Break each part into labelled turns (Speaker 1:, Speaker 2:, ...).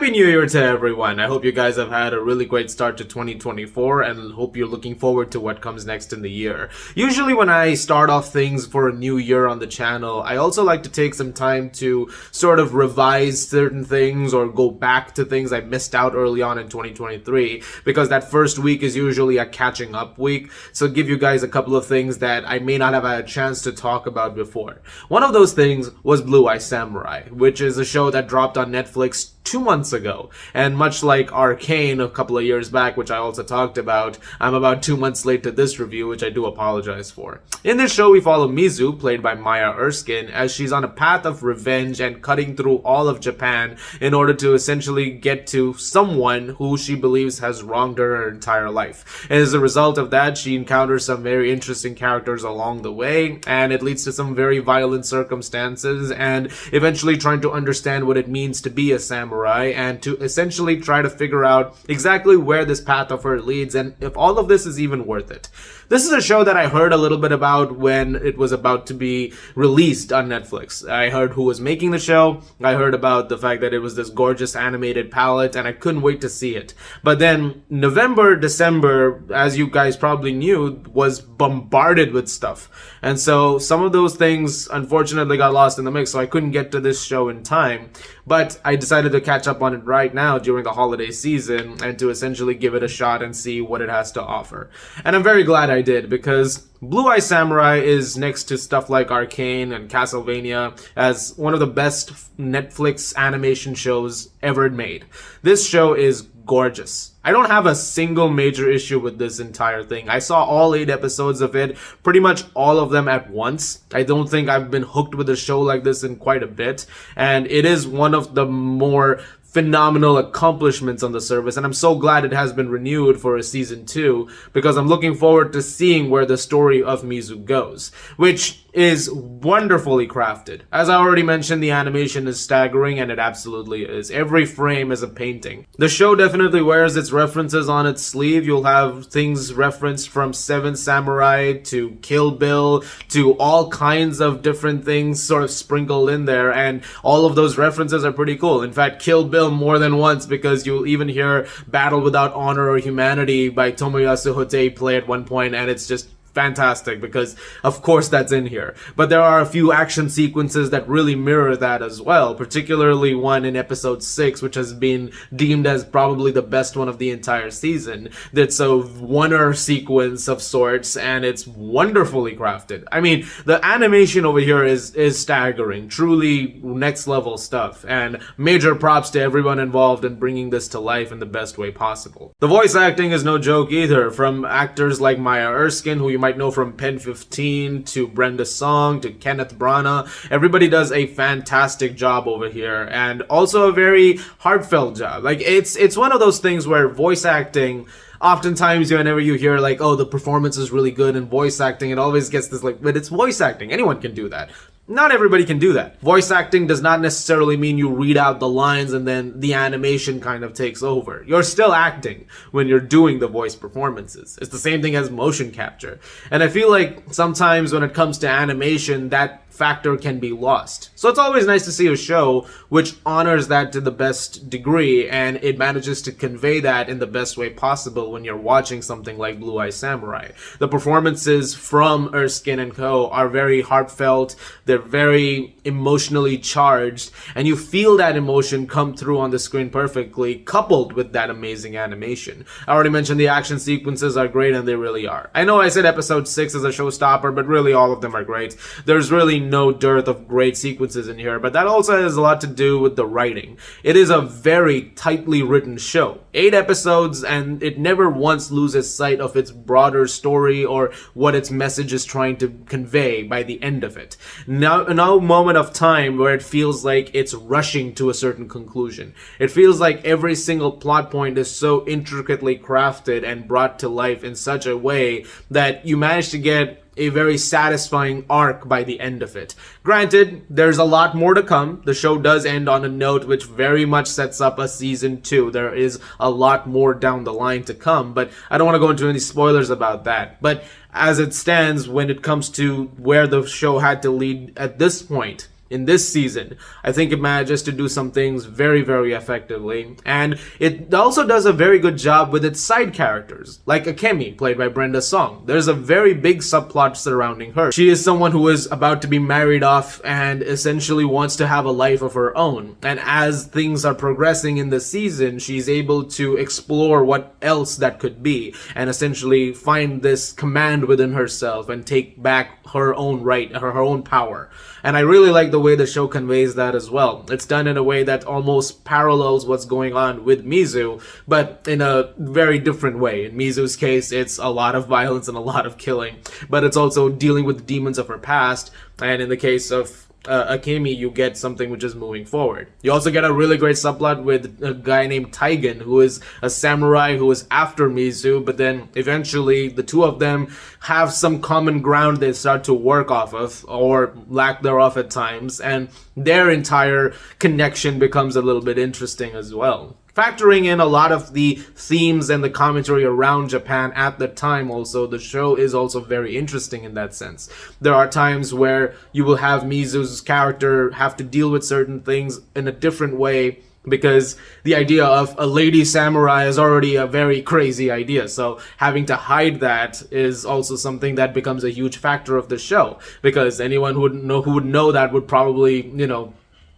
Speaker 1: Happy New Year to everyone. I hope you guys have had a really great start to 2024 and hope you're looking forward to what comes next in the year. Usually when I start off things for a new year on the channel, I also like to take some time to sort of revise certain things or go back to things I missed out early on in 2023 because that first week is usually a catching up week. So give you guys a couple of things that I may not have had a chance to talk about before. One of those things was Blue Eye Samurai, which is a show that dropped on Netflix 2 months ago. And much like Arcane a couple of years back, which I also talked about, I'm about 2 months late to this review, which I do apologize for. In this show, we follow Mizu, played by Maya Erskine, as she's on a path of revenge and cutting through all of Japan in order to essentially get to someone who she believes has wronged her entire life. And as a result of that, she encounters some very interesting characters along the way, and it leads to some very violent circumstances, and eventually trying to understand what it means to be a samurai and to essentially try to figure out exactly where this path of her leads and if all of this is even worth it. This is a show that I heard a little bit about when it was about to be released on Netflix. I heard who was making the show, I heard about the fact that it was this gorgeous animated palette, and I couldn't wait to see it. But then November, December, as you guys probably knew, was bombarded with stuff. And so some of those things unfortunately got lost in the mix, so I couldn't get to this show in time. But I decided to catch up on it right now during the holiday season and to essentially give it a shot and see what it has to offer. And I'm very glad I did, because Blue Eye Samurai is, next to stuff like Arcane and Castlevania, as one of the best Netflix animation shows ever made. This show is gorgeous. I don't have a single major issue with this entire thing. I saw all 8 episodes of it, pretty much all of them at once. I don't think I've been hooked with a show like this in quite a bit, and it is one of the more phenomenal accomplishments on the service, and I'm so glad it has been renewed for a season 2 because I'm looking forward to seeing where the story of Mizu goes, which is wonderfully crafted. As I already mentioned, the animation is staggering, and it absolutely is. Every frame is a painting. The show definitely wears its references on its sleeve. You'll have things referenced from Seven Samurai to Kill Bill to all kinds of different things sort of sprinkled in there, and all of those references are pretty cool. In fact, Kill Bill more than once, because you'll even hear Battle Without Honor or Humanity by Tomoyasu Hotei play at one point, and it's just fantastic because of course that's in here. But there are a few action sequences that really mirror that as well, particularly one in episode 6, which has been deemed as probably the best one of the entire season. That's a oneer sequence of sorts, and it's wonderfully crafted. I mean, the animation over here is staggering, truly next level stuff, and major props to everyone involved in bringing this to life in the best way possible. The voice acting is no joke either, from actors like Maya Erskine, who you might know from Pen 15, to Brenda Song, to Kenneth Branagh. Everybody does a fantastic job over here, and also a very heartfelt job. Like, it's one of those things where voice acting, oftentimes whenever you hear like, oh, the performance is really good in voice acting, it always gets this like, but it's voice acting, anyone can do that. Not everybody can do that. Voice acting does not necessarily mean you read out the lines and then the animation kind of takes over. You're still acting when you're doing the voice performances. It's the same thing as motion capture. And I feel like sometimes when it comes to animation, that factor can be lost. So it's always nice to see a show which honors that to the best degree, and it manages to convey that in the best way possible when you're watching something like Blue Eye Samurai. The performances from Erskine and co are very heartfelt, they're very emotionally charged, and you feel that emotion come through on the screen perfectly, coupled with that amazing animation. I already mentioned the action sequences are great, and they really are. I know I said episode 6 is a showstopper, but really all of them are great. There's really no dearth of great sequences in here, but that also has a lot to do with the writing. It is a very tightly written show. 8 episodes, and it never once loses sight of its broader story or what its message is trying to convey by the end of it. No moment of time where it feels like it's rushing to a certain conclusion. It feels like every single plot point is so intricately crafted and brought to life in such a way that you manage to get a very satisfying arc by the end of it. Granted, there's a lot more to come. The show does end on a note which very much sets up a season 2. There is a lot more down the line to come, but I don't want to go into any spoilers about that. But as it stands, when it comes to where the show had to lead at this point, in this season, I think it manages to do some things very, very effectively. And it also does a very good job with its side characters, like Akemi, played by Brenda Song. There's a very big subplot surrounding her. She is someone who is about to be married off and essentially wants to have a life of her own. And as things are progressing in the season, she's able to explore what else that could be and essentially find this command within herself and take back her own right, her own power. And I really like the way the show conveys that as well. It's done in a way that almost parallels what's going on with Mizu, but in a very different way. In Mizu's case, it's a lot of violence and a lot of killing, but it's also dealing with the demons of her past. And in the case of Akemi, you get something which is moving forward. You also get a really great subplot with a guy named Taigen, who is a samurai who is after Mizu, but then eventually the two of them have some common ground they start to work off of, or lack thereof at times, and their entire connection becomes a little bit interesting as well. Factoring in a lot of the themes and the commentary around Japan at the time also, the show is also very interesting in that sense. There are times where you will have Mizu's character have to deal with certain things in a different way, because the idea of a lady samurai is already a very crazy idea. So having to hide that is also something that becomes a huge factor of the show, because anyone who would know that would probably,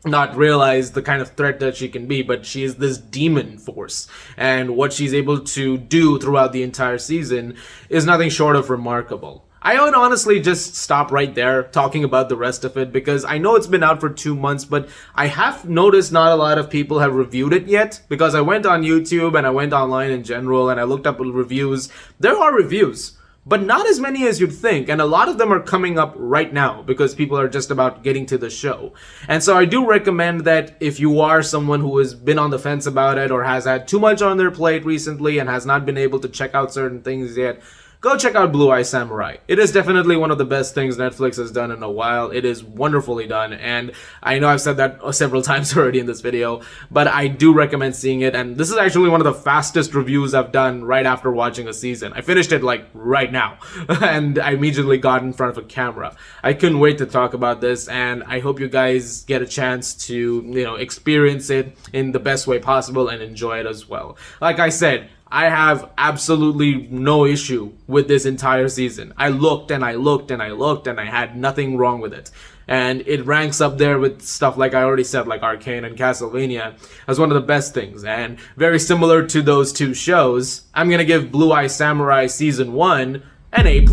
Speaker 1: not realize the kind of threat that she can be. But she is this demon force, and what she's able to do throughout the entire season is nothing short of remarkable. I would honestly just stop right there talking about the rest of it, because I know it's been out for 2 months, but I have noticed not a lot of people have reviewed it yet, because I went on YouTube and I went online in general and I looked up reviews. There are reviews, but not as many as you'd think, and a lot of them are coming up right now because people are just about getting to the show. And so I do recommend that if you are someone who has been on the fence about it, or has had too much on their plate recently and has not been able to check out certain things yet, go check out Blue Eye Samurai. It is definitely one of the best things Netflix has done in a while. It is wonderfully done, and I know I've said that several times already in this video, but I do recommend seeing it. And this is actually one of the fastest reviews I've done right after watching a season. I finished it like right now, and I immediately got in front of a camera. I couldn't wait to talk about this, and I hope you guys get a chance to, experience it in the best way possible and enjoy it as well. Like I said, I have absolutely no issue with this entire season. I looked and I looked and I looked and I had nothing wrong with it. And it ranks up there with stuff like I already said, like Arcane and Castlevania, as one of the best things. And very similar to those two shows, I'm gonna give Blue Eye Samurai Season 1 an A+.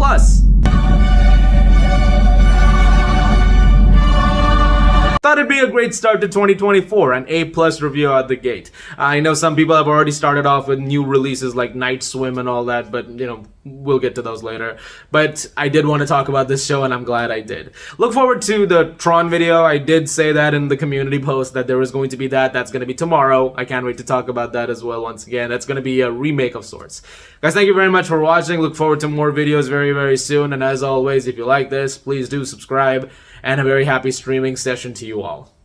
Speaker 1: Thought it'd be a great start to 2024, an A+ review out the gate. I know some people have already started off with new releases like Night Swim and all that, but we'll get to those later. But I did want to talk about this show, and I'm glad I did. Look forward to the Tron video. I did say that in the community post that there was going to be that. That's going to be tomorrow. I can't wait to talk about that as well once again. That's going to be a remake of sorts. Guys, thank you very much for watching. Look forward to more videos very, very soon. And as always, if you like this, please do subscribe. And a very happy streaming session to you all.